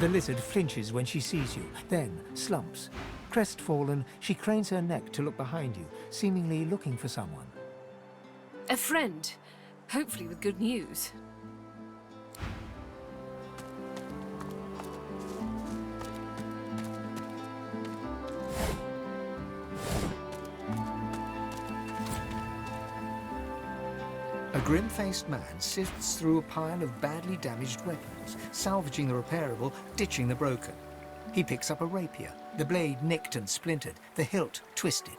The lizard flinches when she sees you, then slumps. Crestfallen, she cranes her neck to look behind you, seemingly looking for someone. A friend. Hopefully with good news. A grim-faced man sifts through a pile of badly damaged weapons, salvaging the repairable, ditching the broken. He picks up a rapier, the blade nicked and splintered, the hilt twisted.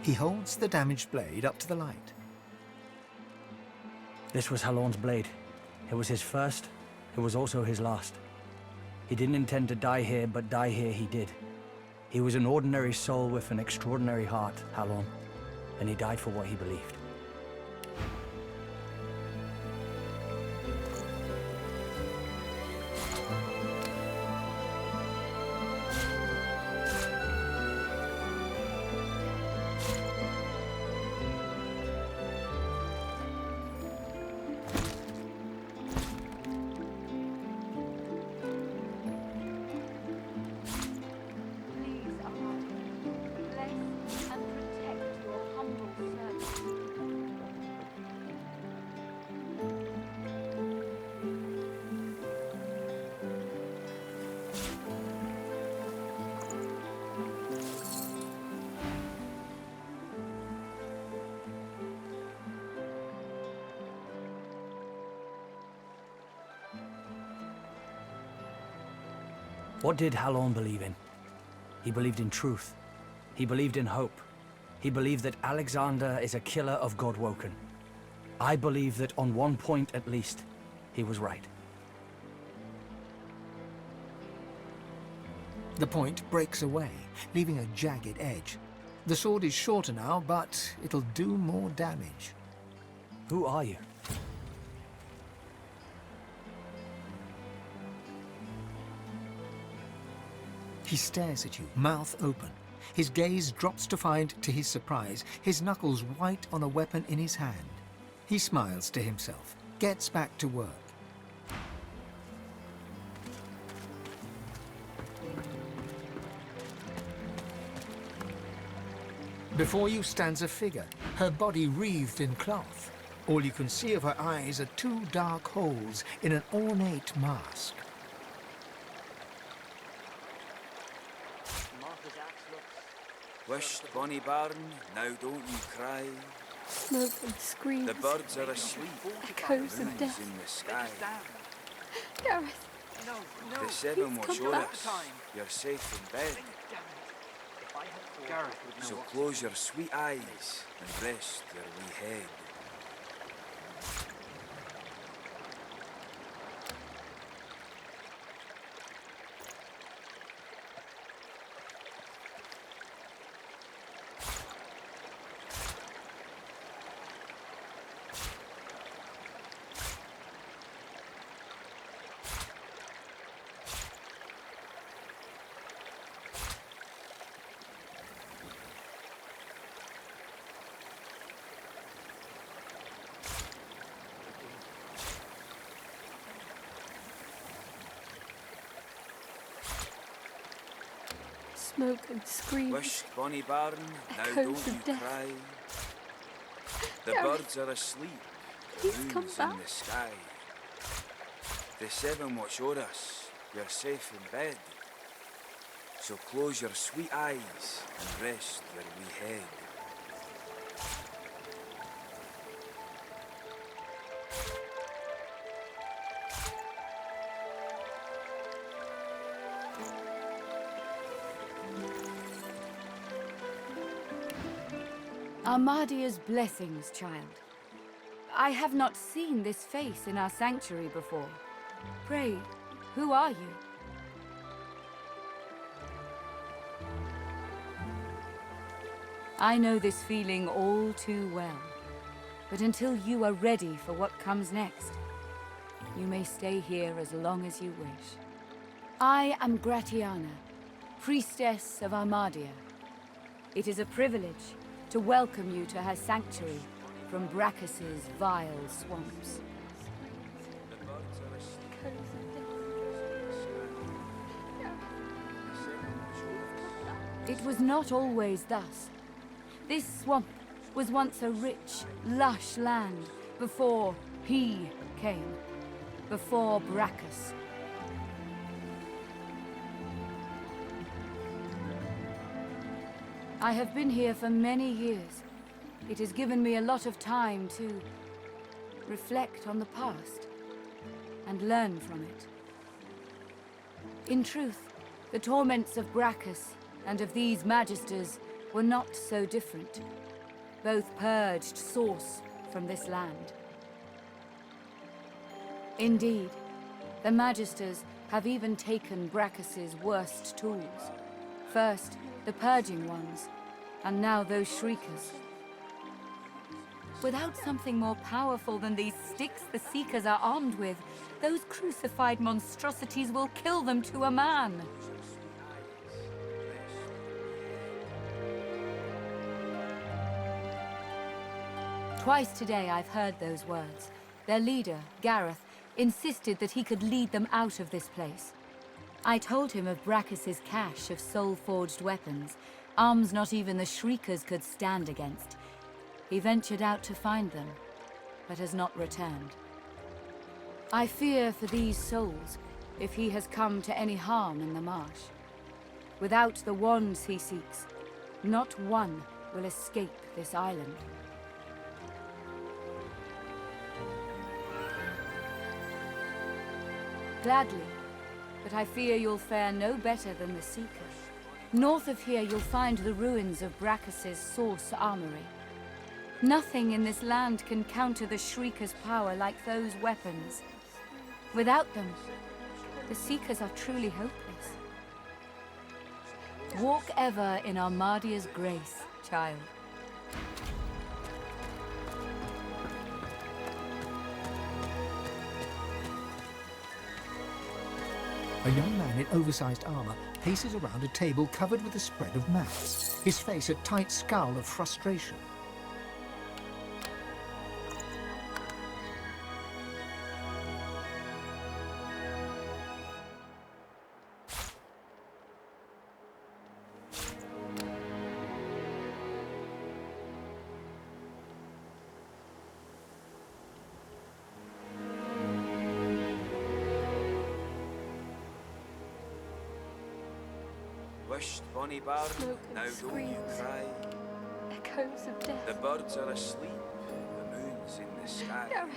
He holds the damaged blade up to the light. This was Halorn's blade. It was his first, it was also his last. He didn't intend to die here, but die here he did. He was an ordinary soul with an extraordinary heart, Halorn, and he died for what he believed. What did Halorn believe in? He believed in truth. He believed in hope. He believed that Alexander is a killer of Godwoken. I believe that on one point at least, he was right. The point breaks away, leaving a jagged edge. The sword is shorter now, but it'll do more damage. Who are you? He stares at you, mouth open. His gaze drops to find, to his surprise, his knuckles white on a weapon in his hand. He smiles to himself, gets back to work. Before you stands a figure, her body wreathed in cloth. All you can see of her eyes are two dark holes in an ornate mask. Wished bonny barn, now don't you cry. Smoke and screams. The birds are asleep, Echoes of death. in the sky. Gareth, The seven will come show back. us you're safe in bed. So close your sweet eyes and rest your wee head. smoke and screams. Wished bonny barn, now Echoes don't of you death. cry. The Gareth, birds are asleep, the please come moon's in back. the sky. The seven watch o'er us, you're safe in bed. So close your sweet eyes and rest your wee head. Armadia's blessings, child. I have not seen this face in our sanctuary before. Pray, who are you? I know this feeling all too well. But until you are ready for what comes next, you may stay here as long as you wish. I am Gratiana, priestess of Armadia. It is a privilege to welcome you to her sanctuary from Brachus's vile swamps. It was not always thus. This swamp was once a rich, lush land before he came, before Brachus. I have been here for many years. It has given me a lot of time to reflect on the past and learn from it. In truth, the torments of Brachus and of these magisters were not so different. Both purged source from this land. Indeed, the magisters have even taken Brachus's worst tools. First, the purging ones, and now those shriekers. Without something more powerful than these sticks the Seekers are armed with, those crucified monstrosities will kill them to a man. Twice today I've heard those words. Their leader, Gareth, insisted that he could lead them out of this place. I told him of Brachus's cache of soul-forged weapons, arms not even the Shriekers could stand against. He ventured out to find them, but has not returned. I fear for these souls, if he has come to any harm in the marsh. Without the wands he seeks, not one will escape this island. Gladly, but I fear you'll fare no better than the Seekers. North of here you'll find the ruins of Brachus's source armory. Nothing in this land can counter the Shrieker's power like those weapons. Without them, the Seekers are truly hopeless. Walk ever in Armadia's grace, child. A young man in oversized armor paces around a table covered with a spread of mats, his face a tight scowl of frustration. Wished, bonny bird, Smoke and now don't you screams. cry. Echoes of death. The birds are asleep, the moon's in the sky. Gareth,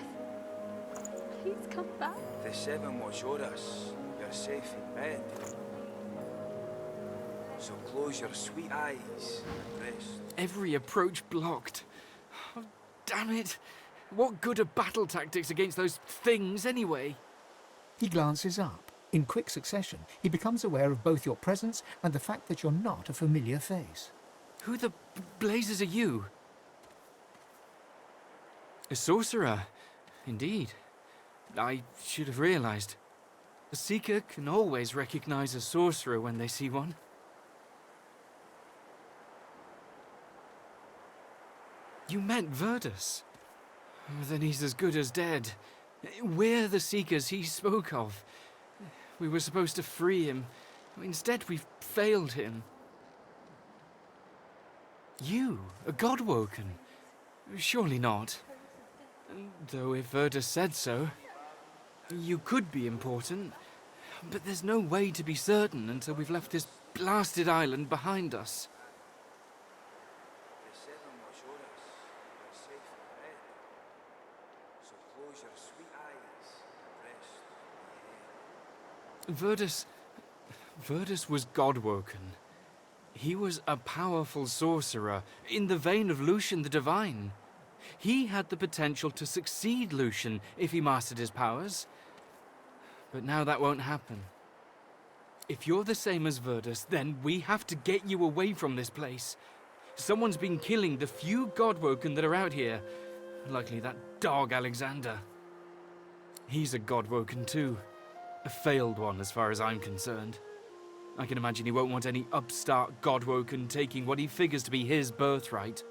please come back. The seven watch o'er us, you're safe in bed. So close your sweet eyes and rest. Every approach blocked. Oh, damn it! What good are battle tactics against those things, anyway? He glances up. In quick succession, he becomes aware of both your presence and the fact that you're not a familiar face. Who the blazes are you? A sorcerer, indeed. I should have realized. A seeker can always recognize a sorcerer when they see one. You meant Verdus. Then he's as good as dead. We're the seekers he spoke of. We were supposed to free him. Instead, we've failed him. You, a Godwoken? Surely not. Though if Verdus said so, you could be important. But there's no way to be certain until we've left this blasted island behind us. The seven watch o'er us, you're safe in bed. So close your sweet eyes and rest. Verdus was Godwoken. He was a powerful sorcerer, in the vein of Lucian the Divine. He had the potential to succeed Lucian if he mastered his powers. But now that won't happen. If you're the same as Verdus, then we have to get you away from this place. Someone's been killing the few Godwoken that are out here. Likely that dog Alexander. He's a Godwoken too. A failed one as far as I'm concerned. I can imagine he won't want any upstart Godwoken taking what he figures to be his birthright.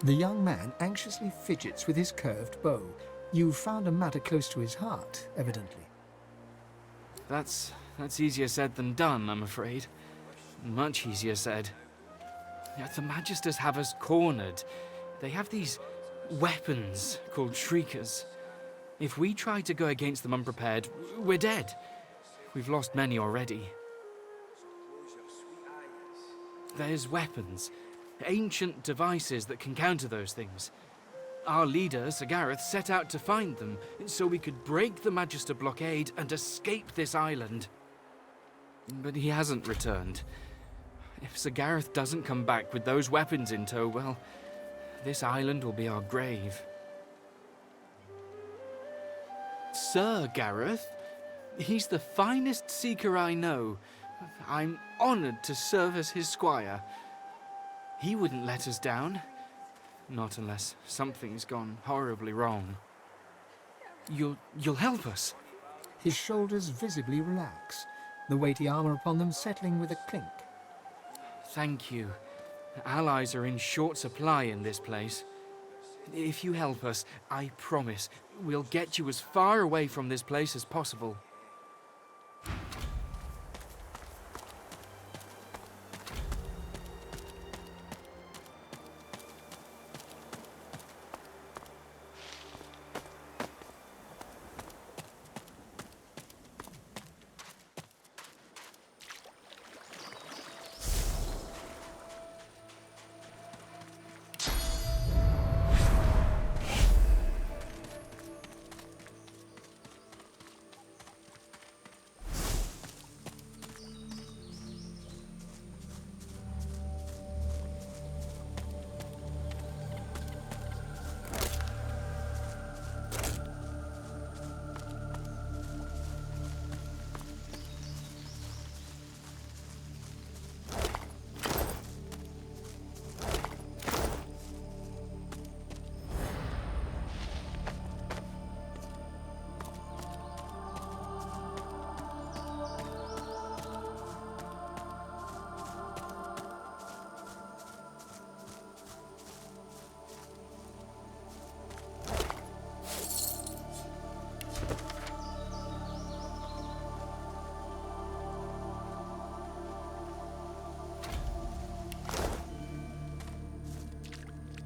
The young man anxiously fidgets with his curved bow. You've found a matter close to his heart, evidently. That's easier said than done, I'm afraid. Much easier said. The Magisters have us cornered. They have these weapons called Shriekers. If we try to go against them unprepared, we're dead. We've lost many already. There's weapons, ancient devices that can counter those things. Our leader, Sir Gareth, set out to find them so we could break the Magister blockade and escape this island. But he hasn't returned. If Sir Gareth doesn't come back with those weapons in tow, well, this island will be our grave. Sir Gareth? He's the finest seeker I know. I'm honored to serve as his squire. He wouldn't let us down. Not unless something's gone horribly wrong. You'll help us? His shoulders visibly relax, the weighty armor upon them settling with a clink. Thank you. Allies are in short supply in this place. If you help us, I promise we'll get you as far away from this place as possible.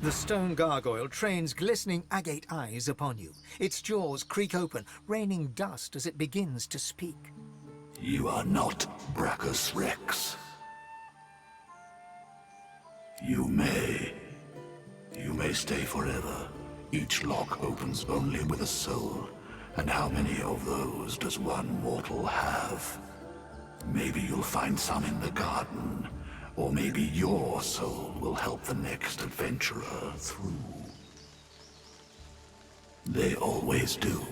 The stone gargoyle trains glistening agate eyes upon you. Its jaws creak open, raining dust as it begins to speak. You are not Brachus Rex. You may stay forever. Each lock opens only with a soul. And how many of those does one mortal have? Maybe you'll find some in the garden. Or maybe your soul will help the next adventurer through. They always do.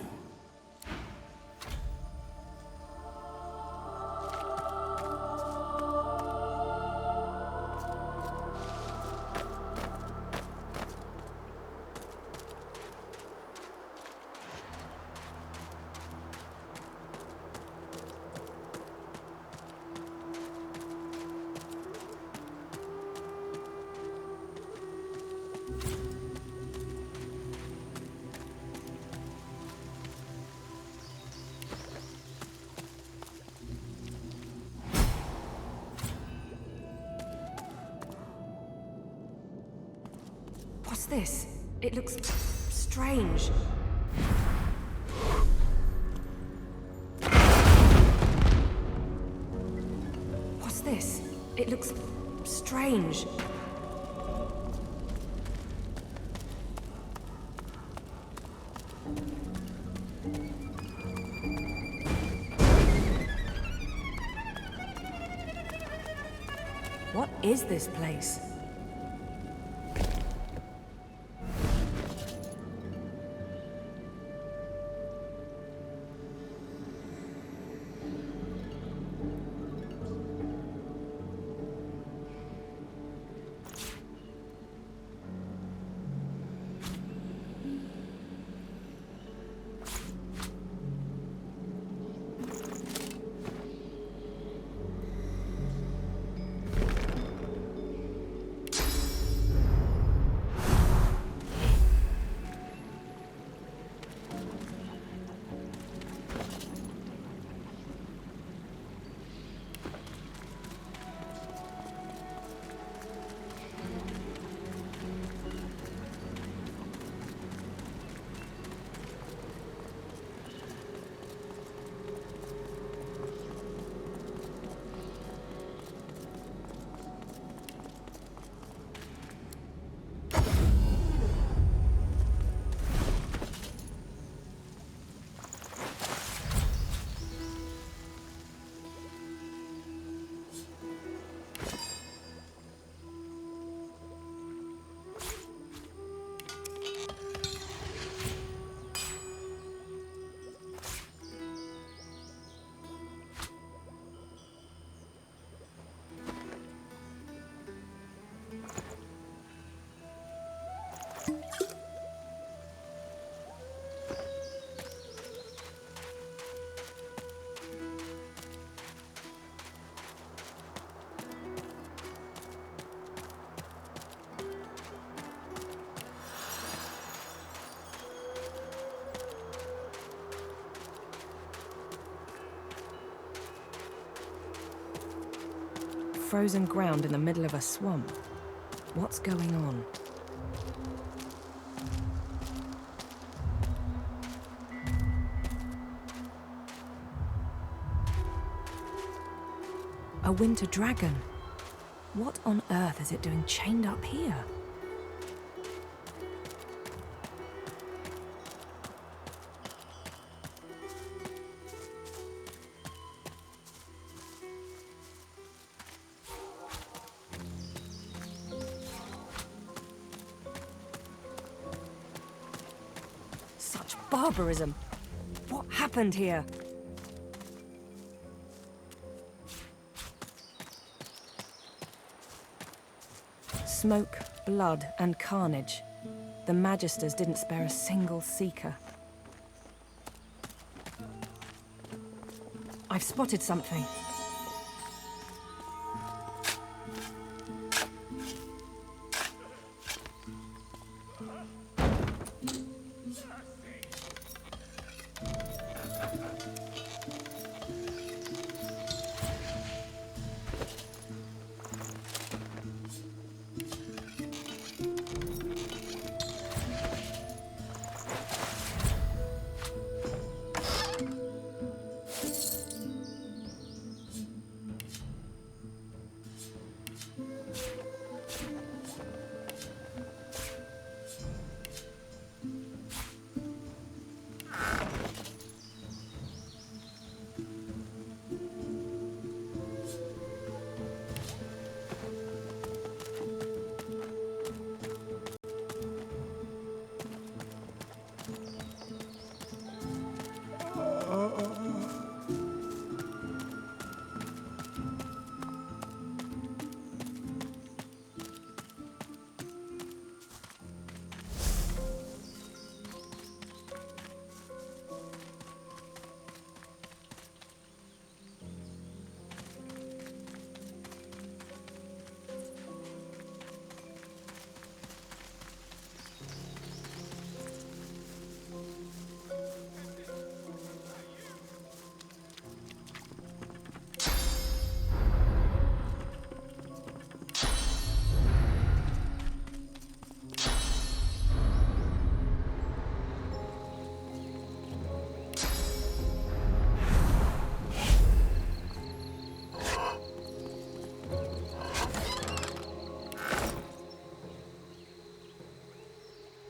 What's this? It looks strange. What's this? It looks strange. What is this place? Frozen ground in the middle of a swamp. What's going on? A winter dragon. What on earth is it doing chained up here? Such barbarism. What happened here? Smoke, blood, and carnage. The Magisters didn't spare a single seeker. I've spotted something.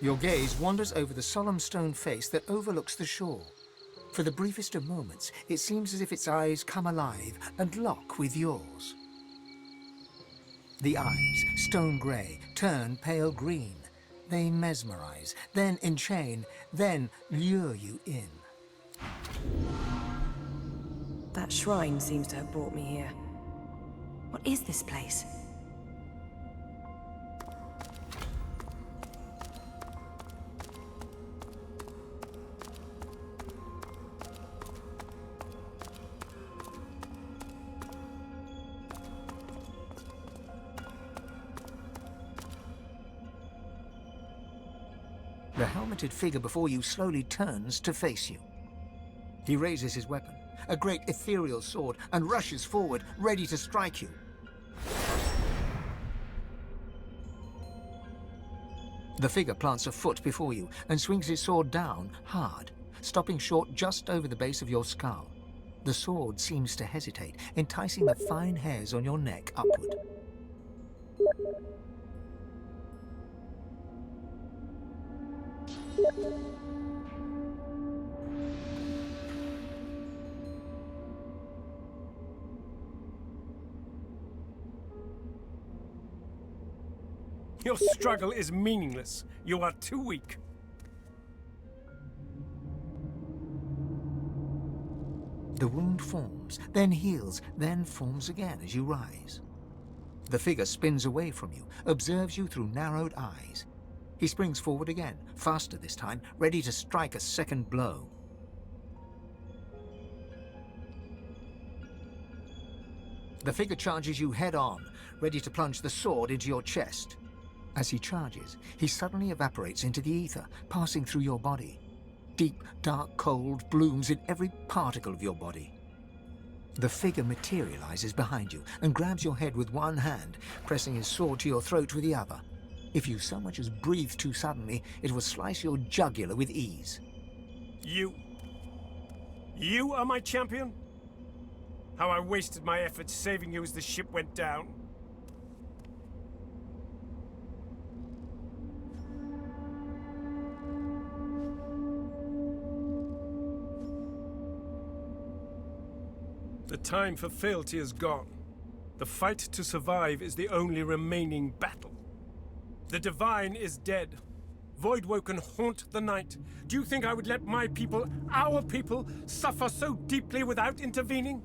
Your gaze wanders over the solemn stone face that overlooks the shore. For the briefest of moments, it seems as if its eyes come alive and lock with yours. The eyes, stone grey, turn pale green. They mesmerize, then enchain, then lure you in. That shrine seems to have brought me here. What is this place? The helmeted figure before you slowly turns to face you. He raises his weapon, a great ethereal sword, and rushes forward, ready to strike you. The figure plants a foot before you and swings his sword down, hard, stopping short just over the base of your skull. The sword seems to hesitate, enticing the fine hairs on your neck upward. Your struggle is meaningless. You are too weak. The wound forms, then heals, then forms again as you rise. The figure spins away from you, observes you through narrowed eyes. He springs forward again, faster this time, ready to strike a second blow. The figure charges you head on, ready to plunge the sword into your chest. As he charges, he suddenly evaporates into the ether, passing through your body. Deep, dark cold blooms in every particle of your body. The figure materializes behind you and grabs your head with one hand, pressing his sword to your throat with the other. If you so much as breathe too suddenly, it will slice your jugular with ease. You are my champion? How I wasted my efforts saving you as the ship went down. The time for fealty is gone. The fight to survive is the only remaining battle. The Divine is dead. Voidwoken haunt the night. Do you think I would let my people, our people, suffer so deeply without intervening?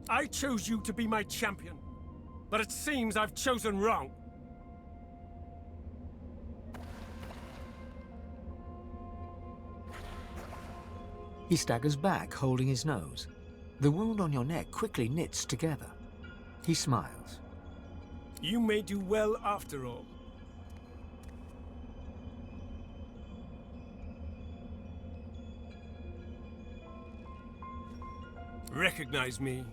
I chose you to be my champion, but it seems I've chosen wrong. He staggers back, holding his nose. The wound on your neck quickly knits together. He smiles. You may do well after all. Recognize me.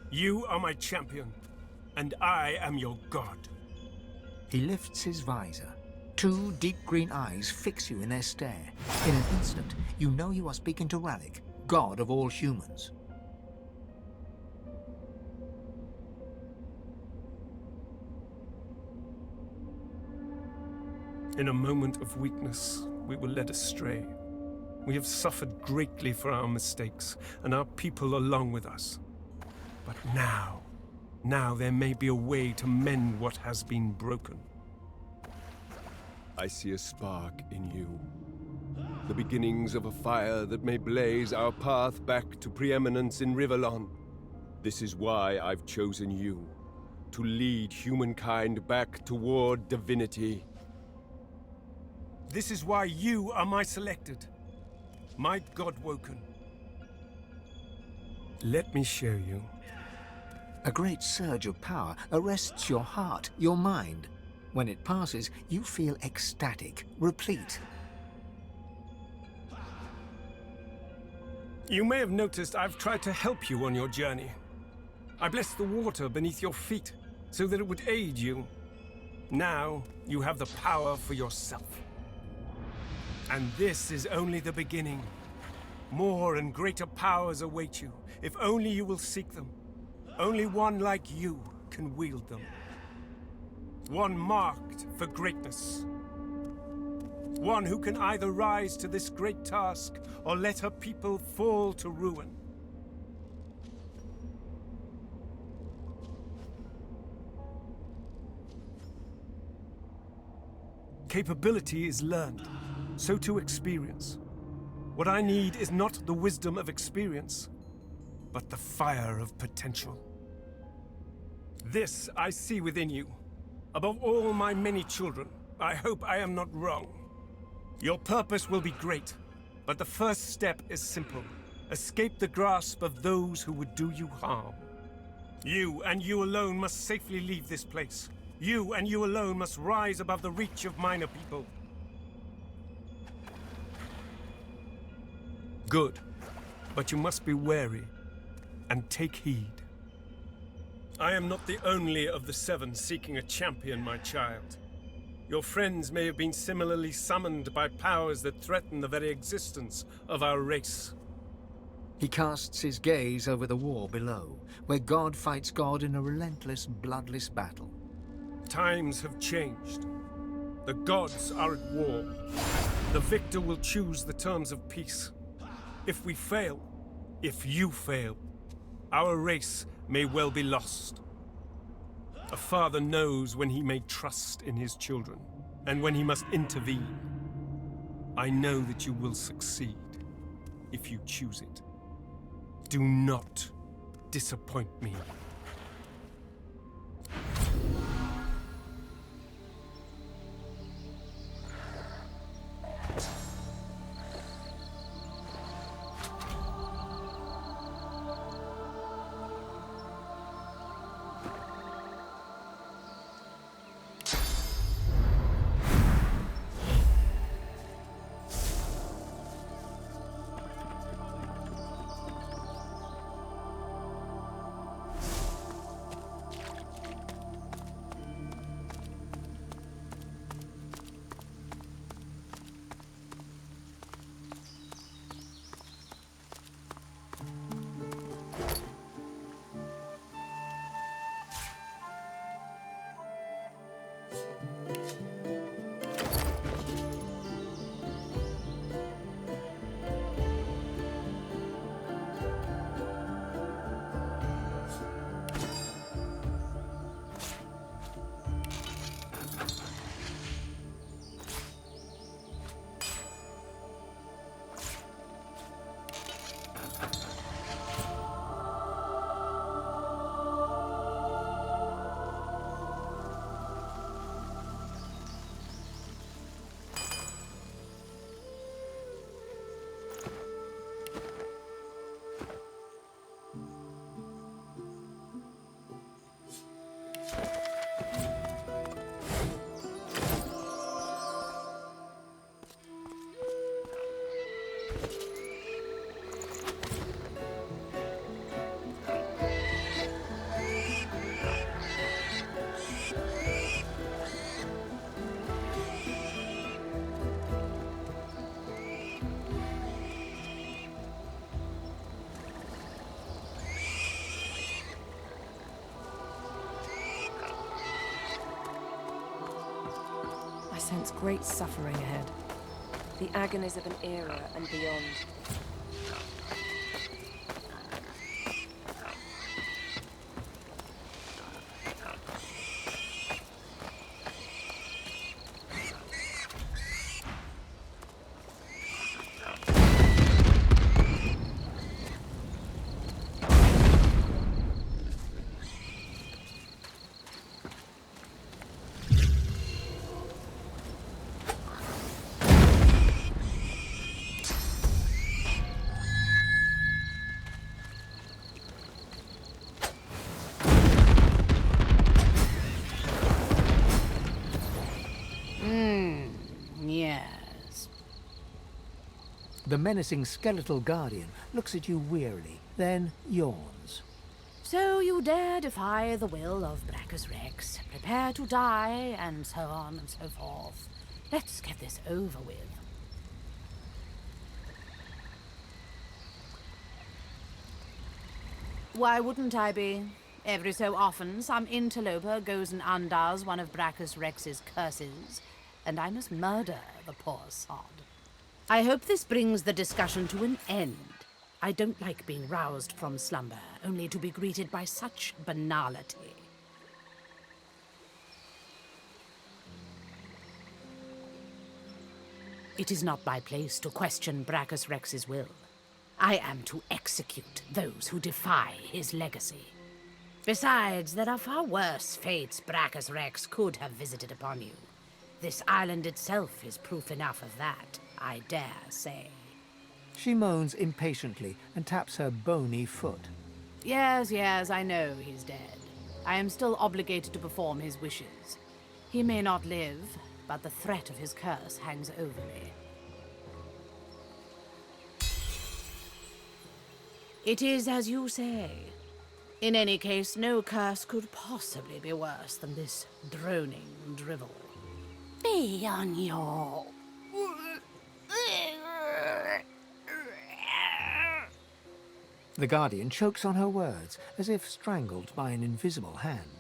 You are my champion, and I am your god. He lifts his visor. Two deep green eyes fix you in their stare. In an instant, you know you are speaking to Ralik, god of all humans. In a moment of weakness, we were led astray. We have suffered greatly for our mistakes, and our people along with us. But now there may be a way to mend what has been broken. I see a spark in you. The beginnings of a fire that may blaze our path back to preeminence in Rivellon. This is why I've chosen you, to lead humankind back toward divinity. This is why you are my selected, my Godwoken. Let me show you. A great surge of power arrests your heart, your mind. When it passes, you feel ecstatic, replete. You may have noticed I've tried to help you on your journey. I blessed the water beneath your feet so that it would aid you. Now you have the power for yourself. And this is only the beginning. More and greater powers await you, if only you will seek them. Only one like you can wield them. One marked for greatness. One who can either rise to this great task or let her people fall to ruin. Capability is learned, so too experience. What I need is not the wisdom of experience, but the fire of potential. This I see within you. Above all my many children, I hope I am not wrong. Your purpose will be great, but the first step is simple. Escape the grasp of those who would do you harm. You and you alone must safely leave this place. You and you alone must rise above the reach of minor people. Good, but you must be wary and take heed. I am not the only of the seven seeking a champion, my child. Your friends may have been similarly summoned by powers that threaten the very existence of our race. He casts his gaze over the war below, where God fights God in a relentless, bloodless battle. Times have changed. The gods are at war. The victor will choose the terms of peace. If we fail, if you fail, our race may well be lost. A father knows when he may trust in his children, and when he must intervene. I know that you will succeed, if you choose it. Do not disappoint me. I sense great suffering ahead. The agonies of an era and beyond. Yes. The menacing skeletal guardian looks at you wearily, then yawns. So you dare defy the will of Brachus Rex, prepare to die, and so on and so forth. Let's get this over with. Why wouldn't I be? Every so often, some interloper goes and undoes one of Brachus Rex's curses, and I must murder the poor sod. I hope this brings the discussion to an end. I don't like being roused from slumber, only to be greeted by such banality. It is not my place to question Brachus Rex's will. I am to execute those who defy his legacy. Besides, there are far worse fates Brachus Rex could have visited upon you. This island itself is proof enough of that, I dare say. She moans impatiently and taps her bony foot. Yes, I know he's dead. I am still obligated to perform his wishes. He may not live, but the threat of his curse hangs over me. It is as you say. In any case, no curse could possibly be worse than this droning drivel. Be on your... The Guardian chokes on her words, as if strangled by an invisible hand.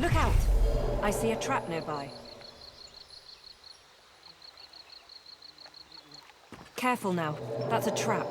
Look out! I see a trap nearby. Careful now. That's a trap.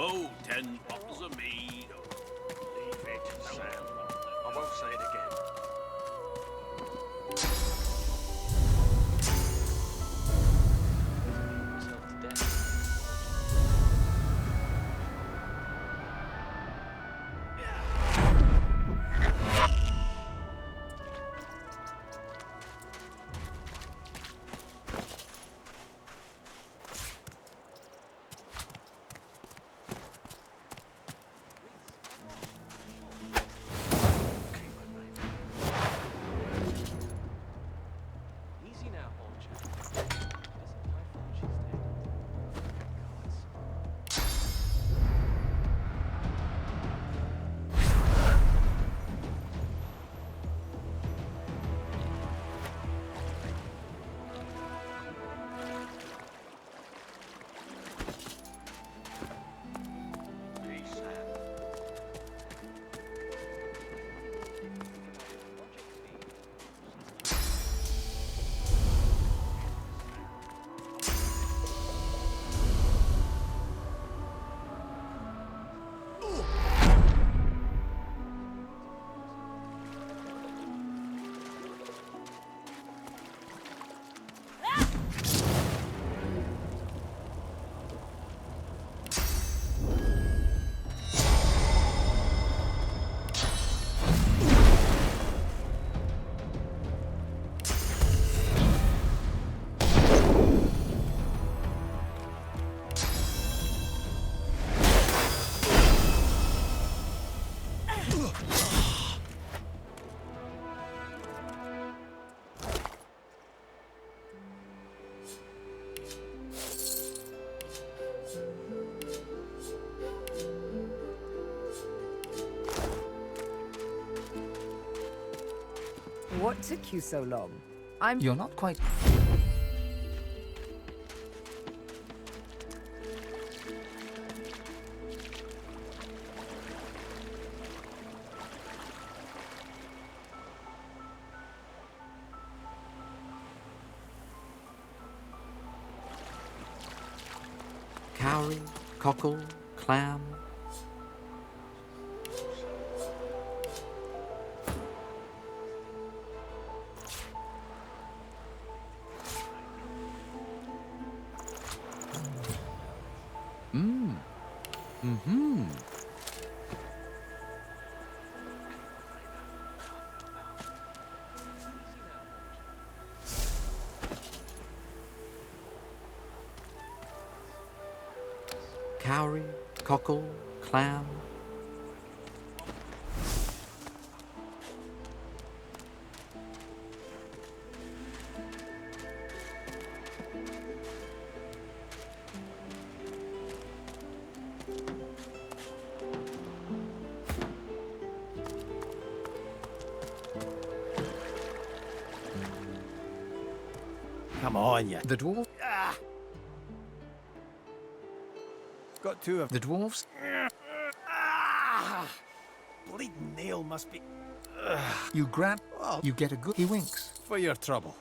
Oh, 10 bottles of mead. Leave it, Sam. I won't say it again. What took you so long? You're not quite... Cowrie, cockle, clam. Cowrie, cockle, clam. Come on, you. The dwarf... Got two of The dwarves... Bleeding nail must be... You grab... You get a good... He winks. For your trouble.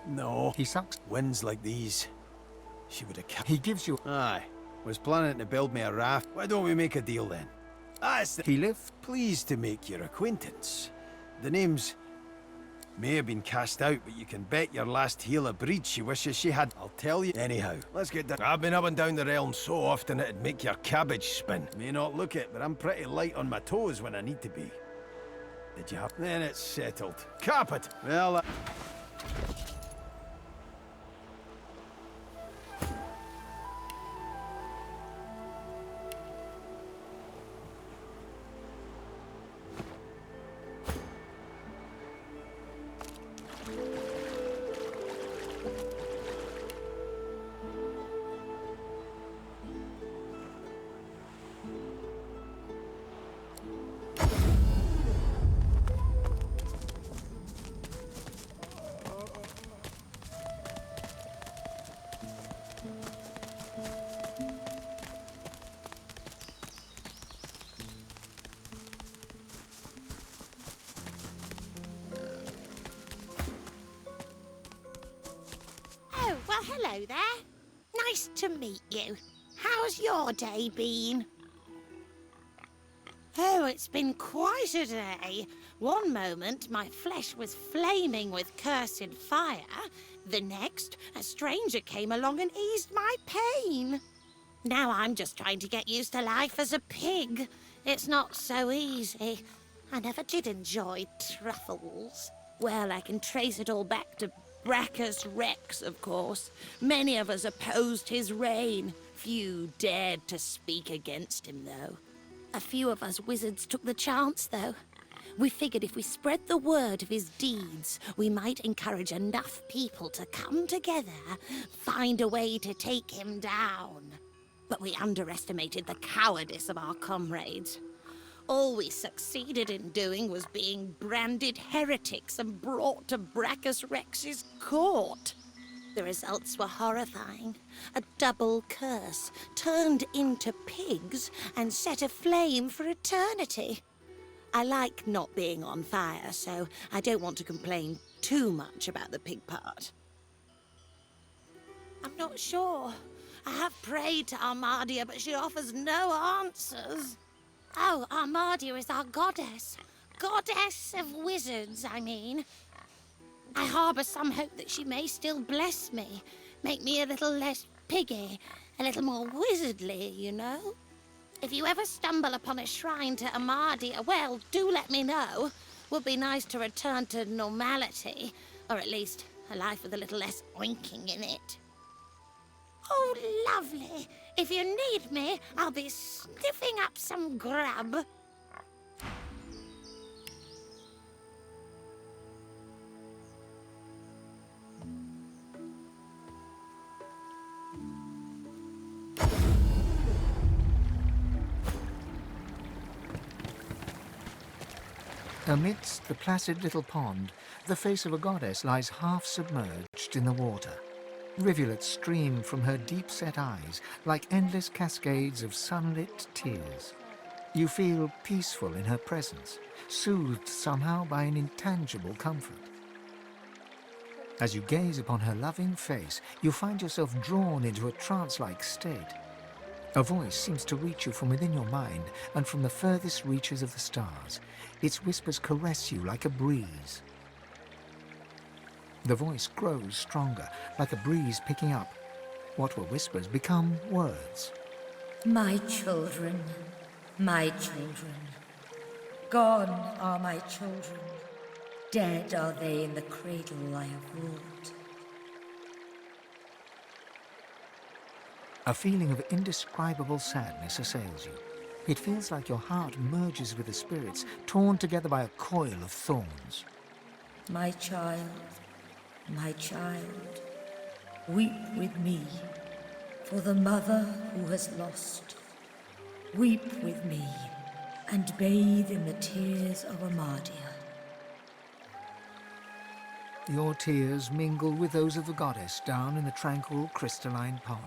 No. He sucks. Winds like these. She would have kept... He gives you... Aye. Was planning to build me a raft. Why don't we make a deal then? He lifts... Pleased to make your acquaintance. The name's... May have been cast out, but you can bet your last heel of breed she wishes she had. I'll tell you. Anyhow, let's get down. I've been up and down the realm so often it'd make your cabbage spin. May not look it, but I'm pretty light on my toes when I need to be. Did you have... Then it's settled. Cap it! Well, Oh, well, hello there. Nice to meet you. How's your day been? Oh, it's been quite a day. One moment, my flesh was flaming with cursed fire. The next, a stranger came along and eased my pain. Now I'm just trying to get used to life as a pig. It's not so easy. I never did enjoy truffles. Well, I can trace it all back to Brachus Rex, of course. Many of us opposed his reign. Few dared to speak against him, though. A few of us wizards took the chance, though. We figured if we spread the word of his deeds, we might encourage enough people to come together, find a way to take him down. But we underestimated the cowardice of our comrades. All we succeeded in doing was being branded heretics and brought to Brachus Rex's court. The results were horrifying. A double curse, turned into pigs and set aflame for eternity. I like not being on fire, so I don't want to complain too much about the pig part. I'm not sure. I have prayed to Armadia, but she offers no answers. Oh, Armadia is our goddess. Goddess of wizards, I mean. I harbour some hope that she may still bless me, make me a little less piggy, a little more wizardly, you know? If you ever stumble upon a shrine to Armadia, well, do let me know. Would be nice to return to normality, or at least a life with a little less oinking in it. Oh, lovely. If you need me, I'll be sniffing up some grub. Amidst the placid little pond, the face of a goddess lies half submerged in the water. Rivulets stream from her deep-set eyes like endless cascades of sunlit tears. You feel peaceful in her presence, soothed somehow by an intangible comfort. As you gaze upon her loving face, you find yourself drawn into a trance-like state. A voice seems to reach you from within your mind and from the furthest reaches of the stars. Its whispers caress you like a breeze. The voice grows stronger, like a breeze picking up. What were whispers become words. My children, my children. Gone are my children. Dead are they in the cradle I have ruled. A feeling of indescribable sadness assails you. It feels like your heart merges with the spirits, torn together by a coil of thorns. My child, weep with me for the mother who has lost. Weep with me and bathe in the tears of Armadia. Your tears mingle with those of the goddess down in the tranquil crystalline pond.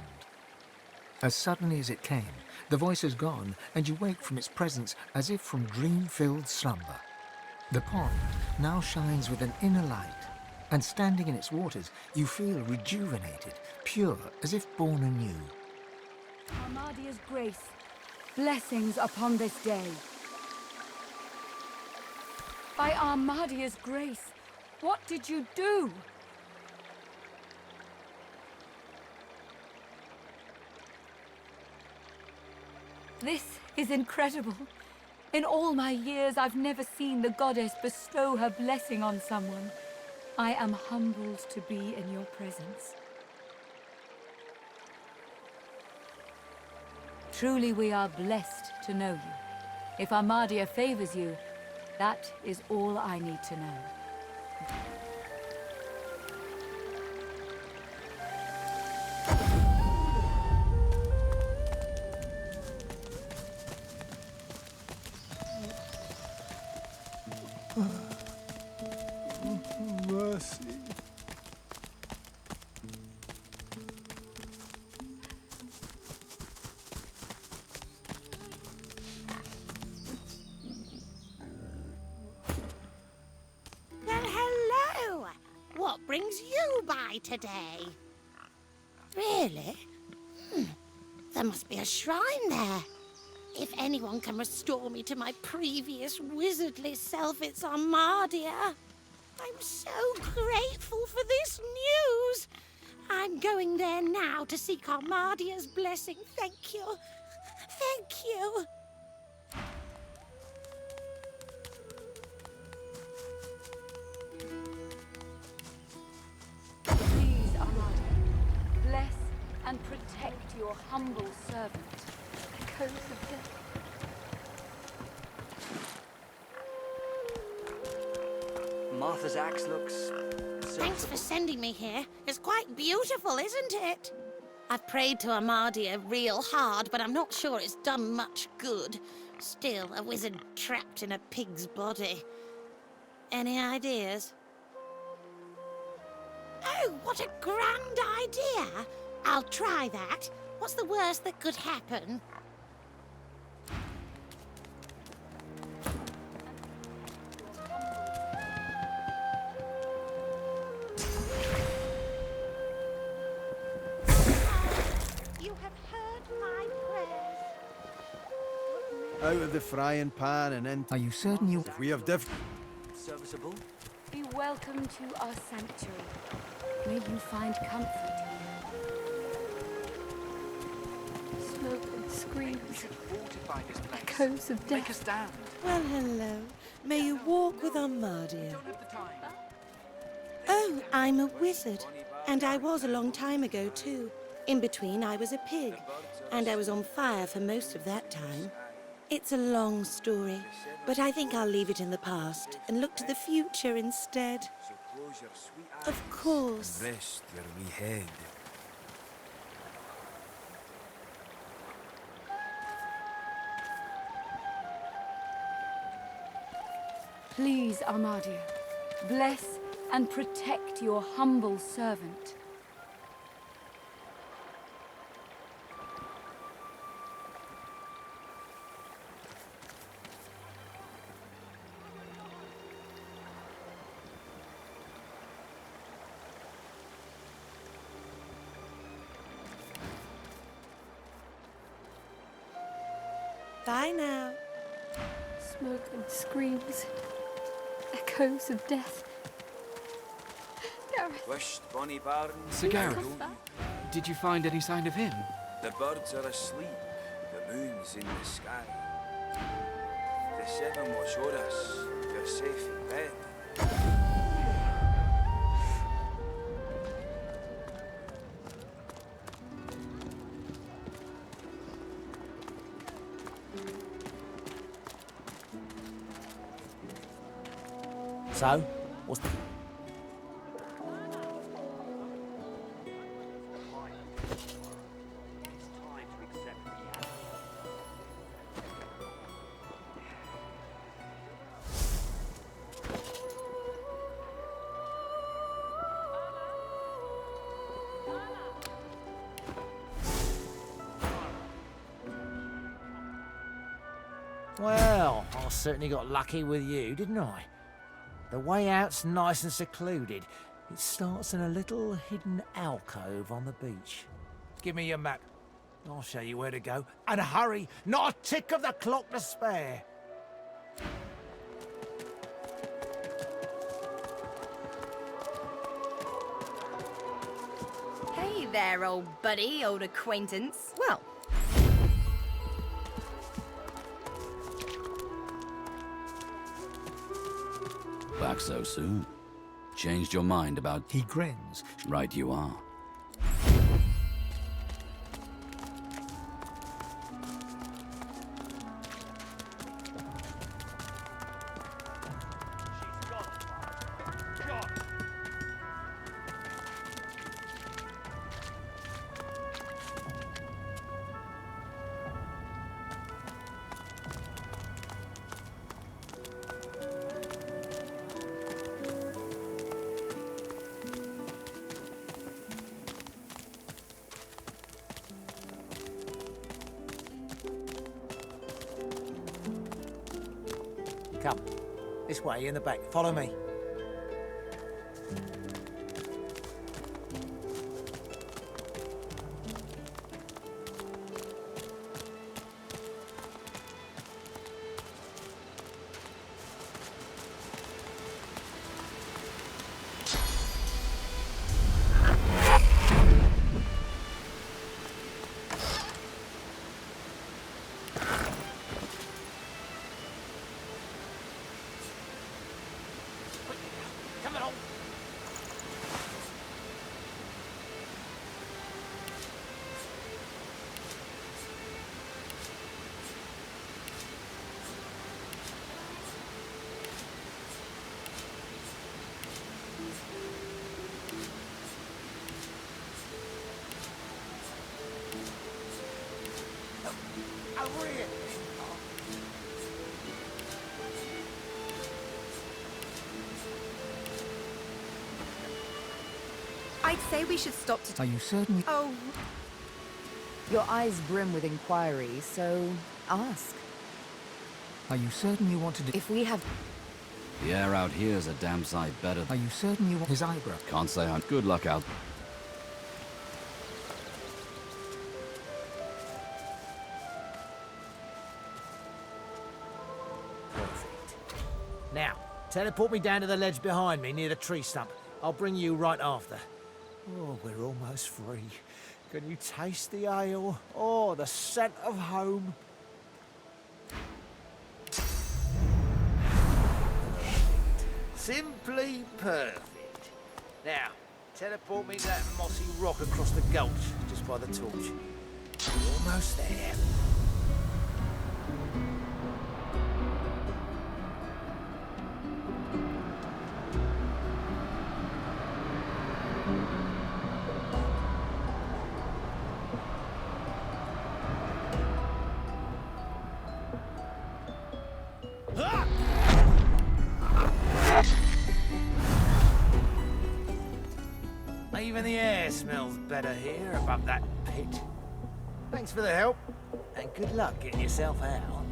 As suddenly as it came, the voice is gone, and you wake from its presence as if from dream-filled slumber. The pond now shines with an inner light, and standing in its waters, you feel rejuvenated, pure, as if born anew. Armadia's grace, blessings upon this day. By Armadia's grace, what did you do? This is incredible. In all my years, I've never seen the goddess bestow her blessing on someone. I am humbled to be in your presence. Truly, we are blessed to know you. If Armadia favors you, that is all I need to know. Mercy. Well, hello. What brings you by today? Really? There must be a shrine there. If anyone can restore me to my previous wizardly self, it's Armadia. I'm so grateful for this news. I'm going there now to seek Armadia's blessing. Thank you. Thank you. Please, Armadia, bless and protect your humble servant. Echoes of death. Martha's axe looks... Thanks for sending me here. It's quite beautiful, isn't it? I've prayed to Armadia real hard, but I'm not sure it's done much good. Still, a wizard trapped in a pig's body. Any ideas? Oh, what a grand idea! I'll try that. What's the worst that could happen? You have heard my prayers. Out of the frying pan and in... Are you certain you... If we have Serviceable? Be welcome to our sanctuary. May you find comfort here. Smoke and screams. Echoes of death. Make a stand. Well, hello. May you walk with Armadia. Oh, I'm a wizard. And I was a long time ago, too. In between, I was a pig. And I was on fire for most of that time. It's a long story, but I think I'll leave it in the past and look to the future instead. Of course. Rest your wee head. Please, Armadia, bless and protect your humble servant. Bye now. Smoke and screams. Echoes of death. Gareth. Wished Bonnie Barnes. Sir Gareth, did you find any sign of him? The birds are asleep. The moon's in the sky. The seven watch o'er us. You're safe in bed. So, what's the... Well, I certainly got lucky with you, didn't I? The way out's nice and secluded. It starts in a little hidden alcove on the beach. Give me your map. I'll show you where to go. And hurry! Not a tick of the clock to spare! Hey there, old buddy, old acquaintance. Well, back so soon? Changed your mind about... He grins. Right you are. Come. This way, in the back. Follow me. Over here! I'd say we should stop to... Are you certain? Oh, Your eyes brim with inquiry, so ask. Are you certain you want to do? If we have... The air out here is a damn sight better. Are you certain you want his eyebrow? Can't say I'm good luck out. Perfect. Now, teleport me down to the ledge behind me near the tree stump. I'll bring you right after. Oh, we're almost free. Can you taste the ale? Oh, the scent of home. Simply perfect. Now, teleport me to that mossy rock across the gulch, just by the torch. We're almost there. Even the air smells better here above that pit. Thanks for the help, and good luck getting yourself out.